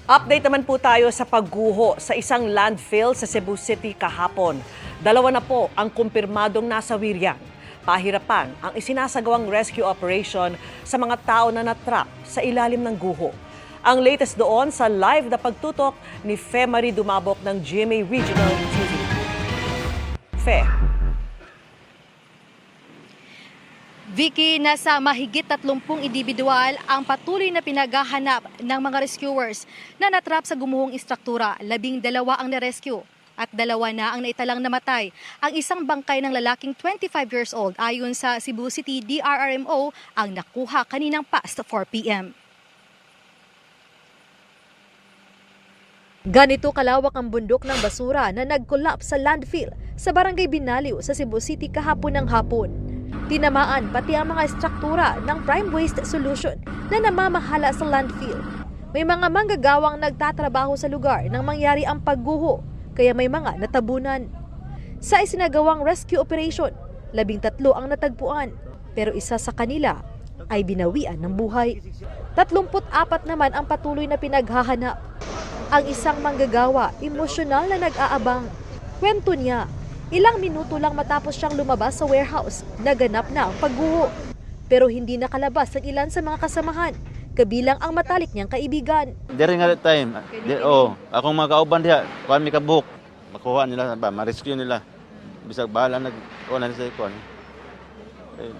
Update naman po tayo sa pagguho sa isang landfill sa Cebu City kahapon. 2 na po ang kumpirmadong nasawi riyan. Pahirapan ang isinasagawang rescue operation sa mga tao na natrap sa ilalim ng guho. Ang latest doon sa live na pagtutok ni Fe Marie Dumabok ng GMA Regional TV. Fe. Vicky, nasa mahigit 30 individual ang patuloy na pinaghahanap ng mga rescuers na natrap sa gumuhong istruktura. 12 ang na-rescue at 2 na ang naitalang namatay. Ang isang bangkay ng lalaking 25 years old ayon sa Cebu City DRRMO ang nakuha kaninang past 4 p.m. Ganito kalawak ang bundok ng basura na nag-collapse sa landfill sa Barangay Binaliw sa Cebu City kahapon ng hapon. Tinamaan pati ang mga istruktura ng Prime Waste Solution na namamahala sa landfill. May mga manggagawang nagtatrabaho sa lugar nang mangyari ang pagguho, kaya may mga natabunan. Sa isinagawang rescue operation, 13 ang natagpuan, pero isa sa kanila ay binawian ng buhay. 34 naman ang patuloy na pinaghahanap. Ang isang manggagawa, emosyonal na nag-aabang. Kwento niya, ilang minuto lang matapos siyang lumabas sa warehouse, naganap na ang pagguho. Pero hindi nakalabas ang ilan sa mga kasamahan, kabilang ang matalik niyang kaibigan. During that time, akong mga kauban diha, kuan mi kabuhok, makuha nila ba, ma-rescue nila. Bisag bahala kuan na sa kuan.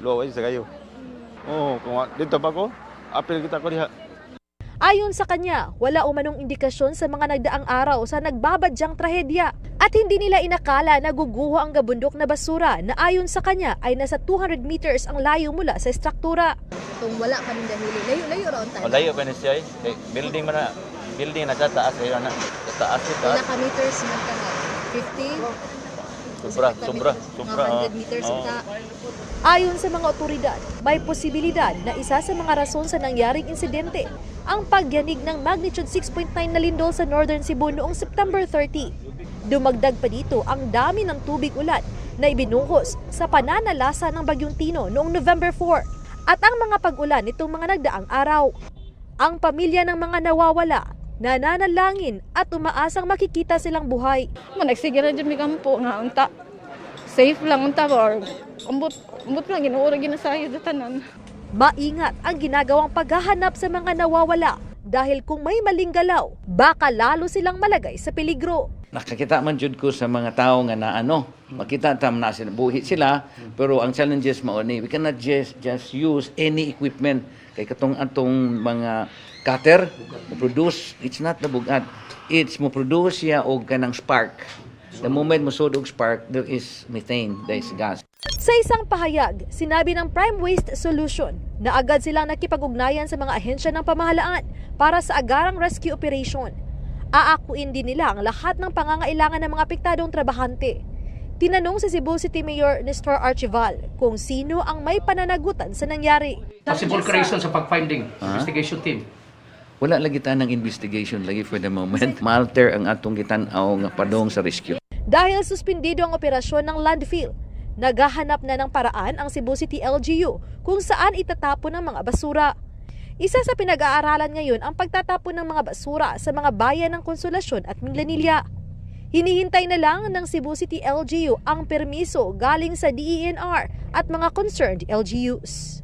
Low sa kayo. Kung dito pa ko, apil kita ko diha. Ayon sa kanya, wala umanong indikasyon sa mga nagdaang araw sa nagbabadyang trahedya at hindi nila inakala na guguho ang gabundok na basura na ayon sa kanya ay nasa 200 meters ang layo mula sa istruktura. Kung wala pa rin dahili, layo-layo raw tayo. Layo pa ni siya. Building man na, building na sa taas ayo na. Sa taas ito. Pila ka meters man ka? 50? Sobra. 100 meters ita. Ayon sa mga otoridad, may posibilidad na isa sa mga rason sa nangyaring insidente ang pagyanig ng magnitude 6.9 na lindol sa Northern Cebu noong September 30. Dumagdag pa dito ang dami ng tubig ulan na ibinuhos sa pananalasa ng Bagyong Tino noong November 4 at ang mga pag-ulan nitong mga nagdaang araw. Ang pamilya ng mga nawawala, nananalangin at umaasang makikita silang buhay. Nagsige na dyan may kampo nga unta. Safe lang unta or umbot lang ginuura ginasayo sa tanan. Maingat ang ginagawang paghahanap sa mga nawawala dahil kung may maling galaw, baka lalo silang malagay sa peligro. Nakakita man jud ko sa mga tao nga na makita tam na sila buhi sila, pero ang challenges mao ni we cannot just use any equipment kay katong atong mga cutter mo produce, it's not the bugat, it's mo produce siya og kanang spark. The moment mo sud og spark, there is methane, there is gas. Sa isang pahayag, sinabi ng Prime Waste Solution na agad silang nakipag-ugnayan sa mga ahensya ng pamahalaan para sa agarang rescue operation. Aakuin din nila ang lahat ng pangangailangan ng mga apektadong trabahante. Tinanong si Cebu City Mayor Nestor Archival kung sino ang may pananagutan sa nangyari. Possible creation sa pag-finding, investigation team. Wala lagi ta ng investigation lagi for the moment. Malter ang atong gitan-aw nga padong sa rescue. Dahil suspindido ang operasyon ng landfill, naghahanap na ng paraan ang Cebu City LGU kung saan itatapon ang mga basura. Isa sa pinag-aaralan ngayon ang pagtatapon ng mga basura sa mga bayan ng Konsolasyon at Minglanilla. Hinihintay na lang ng Cebu City LGU ang permiso galing sa DENR at mga concerned LGUs.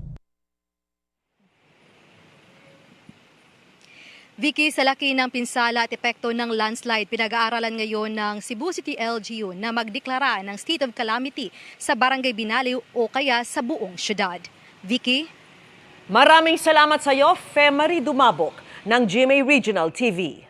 Vicky, sa laki ng pinsala at epekto ng landslide, pinag-aaralan ngayon ng Cebu City LGU na magdeklara ng state of calamity sa Barangay Binaliw o kaya sa buong syudad. Vicky? Maraming salamat sa iyo, Fe Marie Dumabok ng GMA Regional TV.